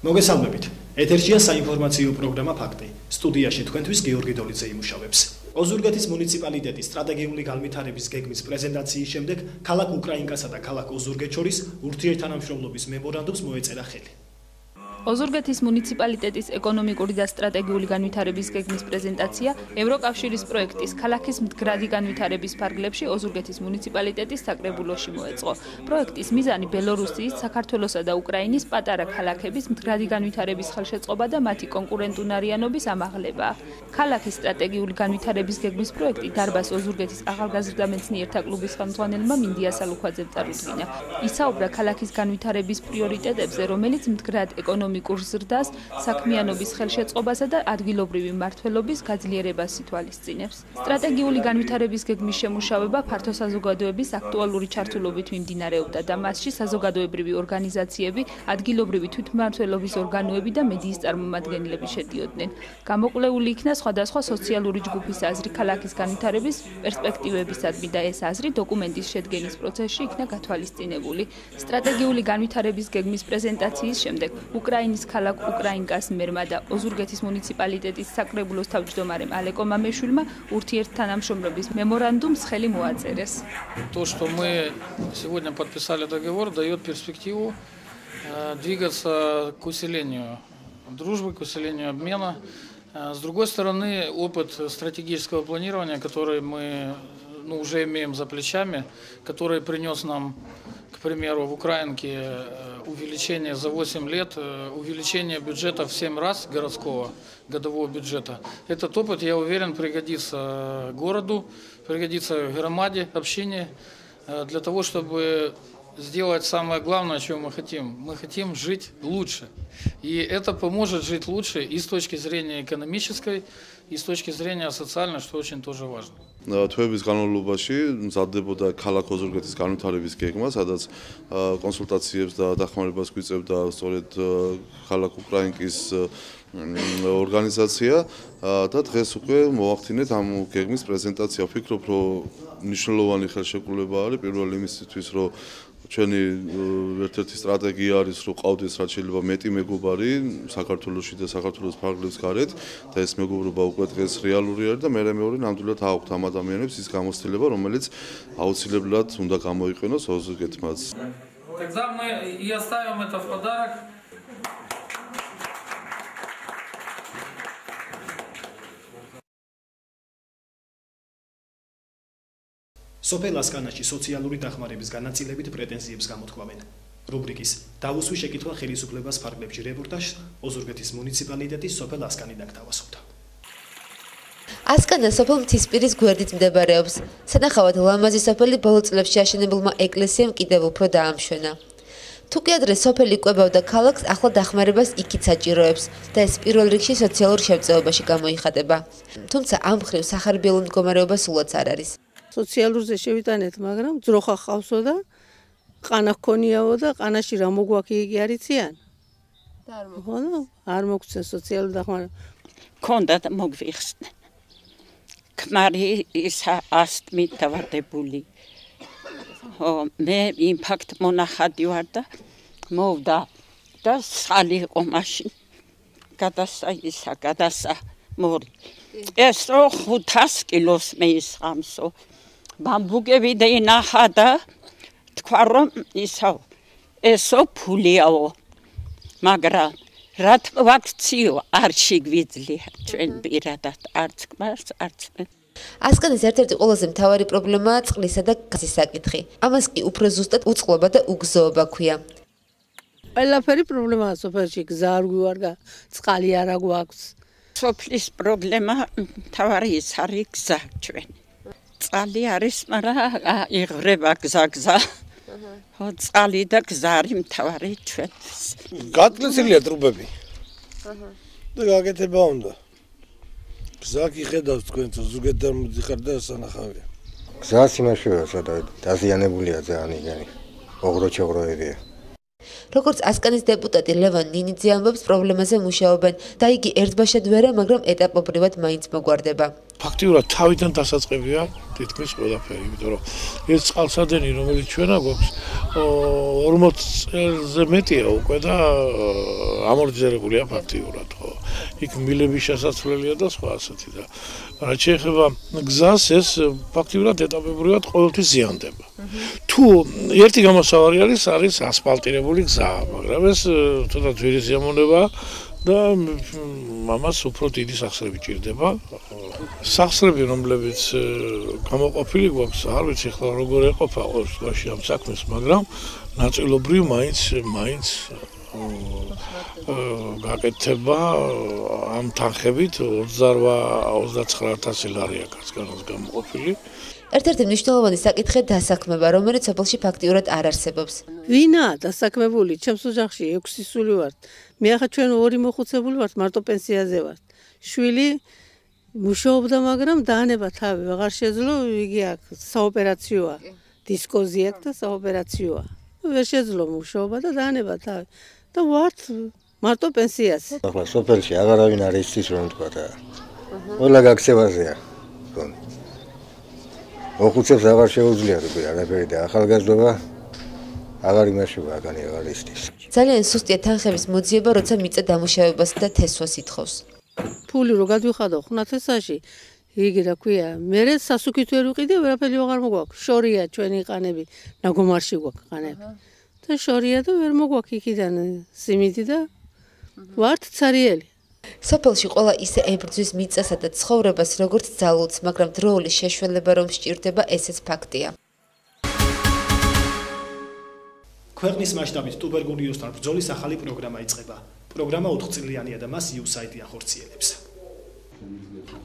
მოგესალმებით. ეთერშია საინფორმაციო პროგრამა ფაქტი. სტუდიაში თქვენთვის გიორგი დოლიძე იმუშავებს. ოზურგეთის მუნიციპალიტეტის სტრატეგიული განვითარების გეგმის პრეზენტაციის შემდეგ ქალაქ უკრაინკასა და ქალაქ ოზურგეთს შორის ურთიერთთანამშრომლობის მემორანდუმს მოეწერა ხელი. ოზურგეთის მუნიციპალიტეტის ეკონომიკური და სტრატეგიული განვითარების გეგმის პრეზენტაცია ევროკავშირის პროექტის ქალაქის მდგრადი განვითარების ფარგლებში ოზურგეთის მუნიციპალიტეტის საკრებულოში მოეწყო. პროექტის მიზანი ბელორუსიის, საქართველოსა და უკრაინის პატარა ქალაქების მდგრადი განვითარების ხელშეწყობა და მათი კონკურენტუნარიანობის ამაღლებაა. ქალაქის სტრატეგიული განვითარების გეგმის პროექტი დარბაზ ოზურგეთის ახალგაზრდა მეცნიერთა კლუბის ხელმძღვანელმა მინდია სალუქვაძემ წარუდგინა. ისაუბრა ქალაქის განვითარების პრიორიტეტებზე, რომელიც მდგრად ეკონომიკურ ზრდას, საქმიანობის ხელშეწყობასა და ადგილობრივი მმართველობის გაძლიერებას ითვალისწინებს. სტრატეგიული განვითარების გეგმის შემუშავება ფართო საზოგადოების აქტუალური ჩართულობით მიმდინარეობდა და მასში საზოგადოებრივი ორგანიზაციები, ადგილობრივი თვითმმართველობის ორგანოები და მედიის წარმომადგენლები შედიოდნენ. გამოკვლეული იქნა სხვადასხვა სოციალური ჯგუფის აზრი ქალაქის განვითარების პერსპექტივებისადმი და ეს აზრი დოკუმენტის შედგენის პროცესში იქნა გათვალისწინებული. სტრატეგიული განვითარების გეგმის პრეზენტაციის შემდეგ უკრაინის ქალაქ უკრაინკას მერმა და ოზურგეთის მუნიციპალიტეტის საკრებულოს თავმჯდომარემ ალეკო მამეშვილმა ურთიერთთანამშრომლობის მემორანდუმს ხელი მოაწერეს. То, что мы сегодня подписали договор, дает перспективу двигаться к усилению дружбы, к усилению обмена. С другой стороны, опыт стратегического планирования, который мы уже имеем за плечами, который принес нам, к примеру, в Украинке увеличение за 8 лет, увеличение бюджета в 7 раз городского годового бюджета. Этот опыт, я уверен, пригодится городу, пригодится громаде, общине, для того, чтобы сделать самое главное, чего мы хотим. Мы хотим жить лучше. И это поможет жить лучше и с точки зрения экономической, и с точки зрения социальной, что очень тоже важно. თვეების განმავლობაში მზადდებოდა ქალაქ ოზურგეთის განვითარების გეგმა, სადაც კონსულტაციებს და დახმარებას გვიწევდა სწორედ ქალაქ უკრაინკის ორგანიზაცია და დღეს უკვე მოახდინეთ ამ გეგმის პრეზენტაცია. ვფიქრობ, რომ მნიშვნელოვანი ხელშეკრულება არის პირველ იმისთვის, რომ ჩვენი ერთ-ერთი სტრატეგია არის, რომ ყავდეს რაც შეიძლება მეტი მეგობარი საქართველოში და საქართველოს ფარგლებს გარეთ და ეს მეგობრობა უკვე დღეს რეალური არის და მეორე ნამდვილად აუქვთ ამ ადამიანებს ის გამოცდილება, რომელიც აუცილებლად უნდა გამოიყენოს ოზურგეთმაც. Тогда мы и оставим это в подарок. სოფელ ასკანაში სოციალური დახმარების განაწილებით პრეტენზიებს გამოთქვამენ. რუბრიკის „დავუსვი შეკითხვა ხელისუფლებას ფარგლებში“ რეპორტაჟს ოზურგეთის მუნიციპალიტეტის სოფელ ასკანიდან გვთავაზობთ. ასკანა სოფელ მთისპირის გვერდით მდებარეობს. სანახავად ლამაზი სოფელი ბოლო წლებში აშენებულმა ეკლესიამ კიდევ უფრო დაამშვენა. თუკი ადრე სოფელი კვებავდა ქალაქს, ახლა დახმარებას იქით საჭიროებს და ეს პირველ რიგში სოციალურ შევწევობაში გამოიხატება. თუმცა ამ მხრივ სახარბიელო მდგომარეობა სულაც არ არის. სოციალურზე შევიტანეთ, მაგრამ ძროხა ხავსო და ყანა ჰქონიაო და ყანაში რა მოგვაქვს იგი არიციან? არ მოგცენ სოციალურ დახმარებას. ქონდა და მოგვიხსნე. ქმარი ისა ასტმით დავარდებული. მე იმპაქტ მონახადი ვარ და მოვდა და სალი იყო მაშინ. გადასა მორი. ეს რო 500 კილოს მეისხამსო. ბამბუკები და ინახა და თქვა რომ ისაო ესო ფულიაო მაგრამ რა ვაქციო არ შეგვიძლია ჩვენ პირადად არც ქმარს არც მე. ასკანის ერთ-ერთი ყველაზე მთავარი პრობლემაა წყლისა და გაზის საკითხი. ამას კი უფრო ზუსტად უწყლობა და უგზოობა ქვია. ყველაფერი პრობლემაა სოფელში, გზა არ გვარგა, წყალი არ გვაქვს. სოფლის პრობლემა მთავარი ის არის გზა ჩვენ. წყალი არის, მაგრამ იღრება გზა. წყალი და გზა არის მთავარი ჩვენთვის. გატკეცილია ტრუბები. და გაკეთება უნდა. გზა გიხედავს თქვენ ზუგდიდიდან მოდიხარ და სანახავია. გზა სიმაშველია, სადაც დაზიანებულია ძალიან იგანი. ოღროჩოღროებია. როგორც ასკანის დეპუტატი ლევან ნინიძე ამბობს, პრობლემაზე მუშაობენ და იგი ერთბაშად ვერა, მაგრამ ეტაპობრივად მაინც მოგვარდება. ფაქტიურად თავიდან დასაწყებია თითქმის ყველაფერი, იმიტომ რომ ეს წყალსადენი, რომელიც ჩვენა გვაქვს, 40 წელზე მეტია უკვე და ამორტიზირებულია ფაქტიურად, ხო. იქ მილების შესაძლებელია და სხვა ასეთი და რაც შეეხება გზას, ეს ფაქტიურად ეტაპობრივად ყოველთვის ზიანდება. თუ ერთი გამოსავალი არის ასფალტირებული გზა, მაგრამ ეს ცოტა ძვირი სიამოვნებაა და ამას უფრო დიდი სახსრები ჭირდება. სახსრები, რომლებიც გამოყოფილი გვაქვს, არ ვიცი ახლა როგორ ეყოფა ყოველ შემთხვევაში ამ საქმეს, მაგრამ ნაწილობრივ მაინც გაკეთება ამ თანხებით 28-29,000 ლარი აქვს გამოყოფილი. ერთ-ერთი მნიშვნელოვანი საკითხი დასაქმება, რომელიც სოფელში ფაქტიურად არ არსებობს. ვინაა დასაქმებული? ჩემს ოჯახში 6 სული ვართ. მე ახლა ჩვენ 2 მოხუცებული ვართ, მარტო პენსიაზე ვართ. შვილი მუშაობდა, მაგრამ დაანება თავი, აღარ შეძლო, იგი აქვს საოპერაციოა. დისკოზი აქვს და საოპერაციოა. ვერ შეძლო მუშაობა და დაანება თავი. და ვართ მარტო პენსიაზე. ახლა სოფელში აღარავინ არ იცის რომ თქვა და ყველა გაქცევაზეა. მოხუცებს აღარ შეუძლია როდი არაფერი და ახალგაზრდობა აღარ იმაშობა აგანი აღარ იცის. ძალიან სუსტია თანხების მოძიება, როცა მიწა დამუშავებას და თესვას ითხოვს. ფული რო გადვიხადო ხუნათესაში, იგი რა ქვია, მე სასუქით ვერ ვიყიდე, ვერაფერი აღარ მოგვაქვს. შორია ჩვენი ყანები, ნაგომარში გვაქვს ყანები. და შორია და ვერ მოგვაქვს იქიდან სიმინდი და ვართ ცარიელი. სოფელში ყველა ისე ებრძვის მიწასა და ცხოვრებას, როგორც ძალუძს, მაგრამ დროული შეშველება რომ სჭირდება, ესეც ფაქტია. ქვეყნის მასშტაბით ტუბერკულოზთან ბრძოლის ახალი პროგრამა იწყება. პროგრამა 4 წლიანია და მას USAID ახორციელებს.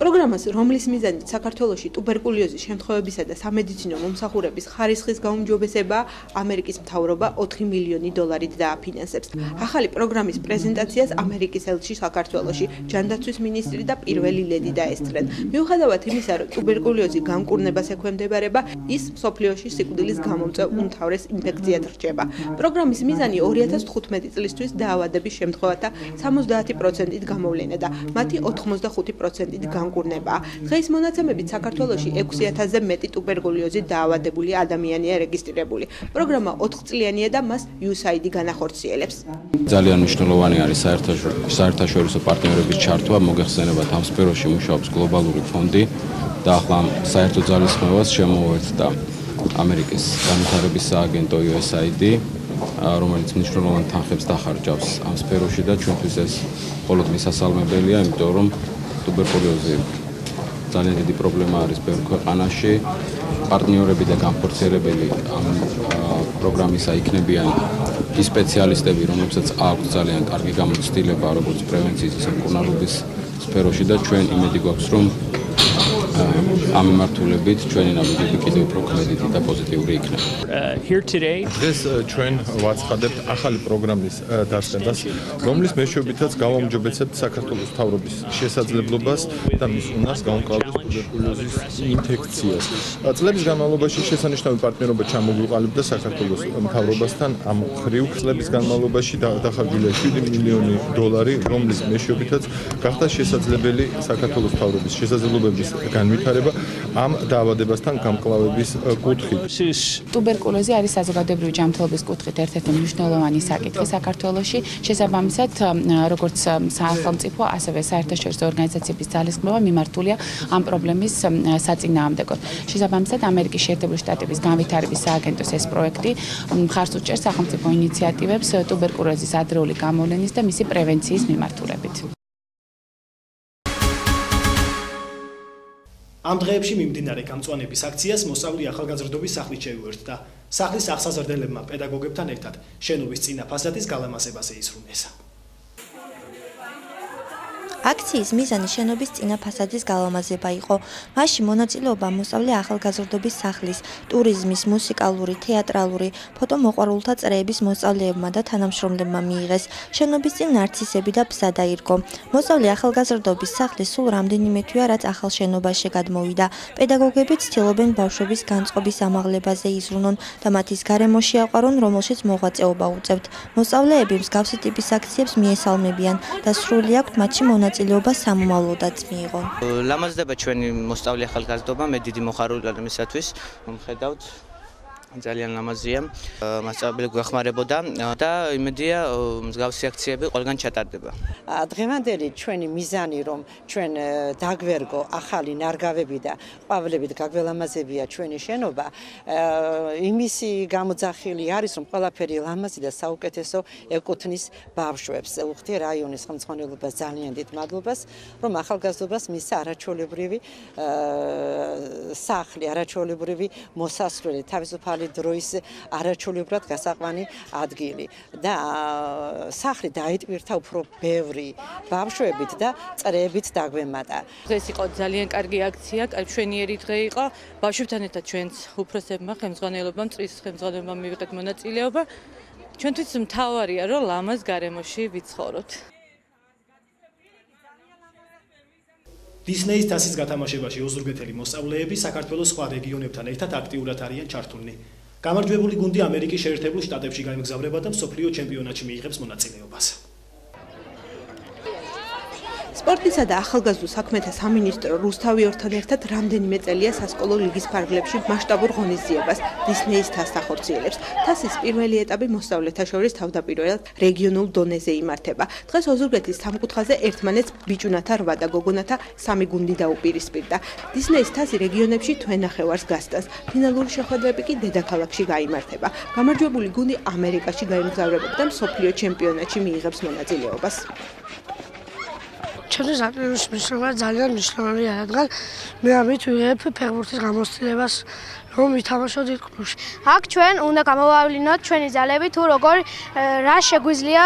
პროგრამას, რომლის მიზანით საქართველოში ტუბერკულოზის შემთხვევებისა და სამედიცინო მომსახურების ხარისხის გაუმჯობესება ამერიკის მთავრობა 4 მილიონი დოლარით დააფინანსებს. ახალი პროგრამის პრეზენტაციას ამერიკის ელჩი საქართველოში ჯანდაცვის მინისტრი და პირველი ლედი დაესწრნენ. მიუხედავად იმისა, რომ ტუბერკულოზი განკურნებას ექვემდებარება, ის მსოფლიოში სიკვდილის გამომწვევ უმთავრეს ინფექციად რჩება. პროგრამის მიზანი 2015 წლისთვის დაავადების შემთხვევათა 70%-ით გამოვლენა და მათი 85%-ით განკურნება. დღეს მონაცემებით საქართველოში 6000-ზე მეტი ტუბერკულოზით დაავადებული ადამიანია რეგისტრირებული. პროგრამა 4 წლიანია და მას USAID განახორციელებს. ძალიან მნიშვნელოვანი არის საერთაშორისო პარტნიორების ჩართვა, მოგეხსენებათ ამ სფეროში მუშაობს გლობალური ფონდი და ახლა საერთო ძალისხმევას შემოუერთდა ამერიკის განვითარების სააგენტო USAID, რომელიც მნიშვნელოვან თანხებს დახარჯავს ამ სფეროში და ჩვენთვის ეს მხოლოდ მისასალმებელია, იმიტომ რომ ტუბერკულოზი ძალიან დიდი პრობლემა არის ბევრ ქვეყანაში. პარტნიორები და განხორციელებელი ამ პროგრამისა იქნებიან ის სპეციალისტები, რომლებსაც აქვს ძალიან კარგი გამოცდილება როგორც პრევენციის, ისე მკურნალობის სფეროში და ჩვენ იმედი გვაქვს, რომ ამ მიმართულებით ჩვენი ნაბიჯები კიდევ უფრო ქმედითი და პოზიტიური იქნება. დღეს ჩვენ ვაცხადებთ ახალი პროგრამის დასყიდვას, რომლის მეშვეობითაც გავაუმჯობესებთ საქართველოს მთავრობის შესაძლებლობას და მის უნარს გაუმკლავდეს ტუბერკულოზის ინფექციას. წლების განმავლობაში შესანიშნავი პარტნიორობა ჩამოგვიყალიბდა საქართველოს მთავრობასთან. ამ მხრივ წლების განმავლობაში დახარჯულია 7 მილიონი დოლარი, რომლის მეშვეობითაც გახდა შესაძლებელი საქართველოს მთავრობის შესაძლებლობების განვითარება ამ დაავადებასთან გამკლავების კუთხით. ტუბერკულოზი არის საზოგადოებრივი ჯანმრთელობის კუთხით ერთ-ერთი მნიშვნელოვანი საკითხი საქართველოში. შესაბამისად, როგორც სახელმწიფო, ასევე საერთაშორისო ორგანიზაციების ძალისხმევა მიმართულია ამ პრობლემის საწინააღმდეგოდ. შესაბამისად, ამერიკის შეერთებული შტატების განვითარების სააგენტოს ეს პროექტი მხარს უჭერს სახელმწიფო ინიციატივებს ტუბერკულოზის ადრეული გამოვლენის და მისი პრევენციის მიმართულებით. ამ დღეებში მიმდინარე გამწვანების აქციას მოსწავლე ახალგაზრდობის სახლით შეუერთდა. სახლის აღსაზრდელებმა პედაგოგებთან ერთად შენობის წინა ფასადის გალამაზებაზე ისრუნეს. აქციის მიზანი შენობის წინა ფასადის გალამაზება იყო. მასში მონაწილეობა მოსწავლე ახალგაზრდობის სახლის, ტურიზმის, მუსიკალური, თეატრალური, ფოტომოყვარულთა წრეების მოსწავლეებმა და თანამშრომლებმა მიიღეს. შენობის წინ ნარცისები და ბზა დაირგო. მოსწავლე ახალგაზრდობის სახლის სულ რამდენიმე თვეა, რაც ახალ შენობაში გადმოვიდა. პედაგოგები ცდილობენ ბავშვების განწყობის ამაღლებაზე იზრუნონ და მათის გარემოში აყვარონ, რომელშიც მოღვაწეობა უწევთ. მოსწავლეები მსგავსი ტიპის აქციებს მიესალმებიან და სრული აქვთ მათში მონაწილეობა სამომავლოდაც მიიღონ. ლამაზდება ჩვენი მოსწავლე ახალგაზრდობა, მე დიდი მოხარული ვარ მისათვის, მომხედავთ. ძალიან ლამაზია, მასწავლებელი გვეხმარებოდა და იმედია მსგავსი აქციები ყველგან ჩატარდება. დღევანდელი ჩვენი მიზანი რომ ჩვენ დაგვერგო ახალი ნარგავები და ყვავილებით გაგველამაზებია ჩვენი შენობა, იმისი გამოძახილი არის რომ ყველაფერი ლამაზი და საუკეთესო ეკუთვნის ბავშვებს. უხდი რაიონის ხელმძღვანელობას ძალიან დიდ მადლობას, რომ ახალგაზრდობას მისცა არაჩვეულებრივი სახლი, არაჩვეულებრივი მოსასვლელი, თავისუფალი დროის არაჩვეულებრივად გასაყვანი ადგილი და სახლი დაიტვირთა უფრო ბევრი ბავშვებით და წრეებით დაგვემატა. ეს იყო ძალიან კარგი აქცია, მშვენიერი დღე იყო. ბავშვებთან ერთად ჩვენც უფროსებმა, ხელმძღვანელობამ, წრის ხელმძღვანელობამ მივიღეთ მონაწილეობა. ჩვენთვის მთავარია, რომ ლამაზ გარემოში ვიცხოვროთ. დისნეის თასის გათამაშებაში ოზურგეთელი მოსწავლეები საქართველოს სხვა რეგიონებთან ერთად აქტიურად არიან ჩართულნი. გამარჯვებული გუნდი ამერიკის შეერთებულ შტატებში გაემგზავრება და მსოფლიო ჩემპიონატში მიიღებს მონაწილეობას. სპორტისა და ახალგაზრდულ საქმეთა სამინისტრო რუსთავიორთან ერთად რამდენიმე წელია სასკოლო ლიგის ფარგლებში მასშტაბურ ღონისძიებას დისნეის თასს ახორციელებს. თასის პირველი ეტაპი მოსწავლეთა შორის თავდაპირველად რეგიონულ დონეზე იმართება. დღეს ოზურგეთის სამკუთხაზე ერთმანეთს ბიჭუნათა 8 და გოგონათა 3 გუნდი დაუპირისპირდა. დისნეის თასი რეგიონებში თვენახევარს გასტანს. ფინალური შეხვედრები კი დედაქალაქში გაიმართება. გამარჯვებული გუნდი ამერიკაში გაემგზავრება და მსოფლიო ჩემპიონატში მიიღებს მონაწილეობას. ჩემთვის აპირების მნიშვნელობა ძალიან მნიშვნელოვანია, რადგან მე ამით ვიღებ ფეხბურთის გამოცდილებას, რომ ვითამაშოთ ერთ კლუბში. აქ ჩვენ უნდა გამოვავლინოთ ჩვენი ძალები, თუ როგორ რა შეგვიძლია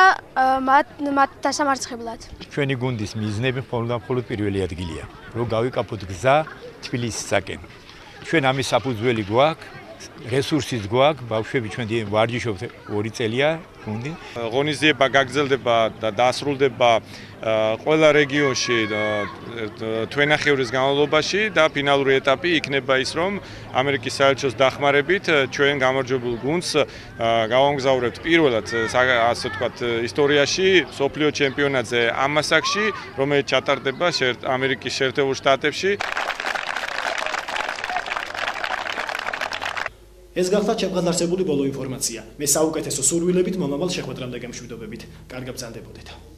მათ დასამარცხებლად. ჩვენი გუნდის მიზნები მხოლოდ პირველი ადგილია, რომ გავიკაფოთ გზა თბილისისაკენ. ჩვენ ამის საფუძველი გვაქვს, რესურსიც გვაქვს, ბავშვები ჩვენ ვარჯიშობთ 2 წელია გუნდი. ღონისძიება გაგრძელდება და დასრულდება ყველა რეგიონში თვენახევრის განმავლობაში და ფინალური ეტაპი იქნება ის, რომ ამერიკის საელჩოს დახმარებით ჩვენ გამარჯვებულ გუნდს გავამგზავრებთ პირველად, ასე ვთქვათ, ისტორიაში მსოფლიო ჩემპიონატზე ამ მასაკში, რომელიც ჩატარდება ამერიკის შეერთებულ შტატებში. ეს გახდა ჩემგან არსებული ბოლო ინფორმაცია. მე საუკეთესო სურვილებით მომავალ შეხვედრამდე გემშვიდობებით. კარგად ბრძანდებოდეთ.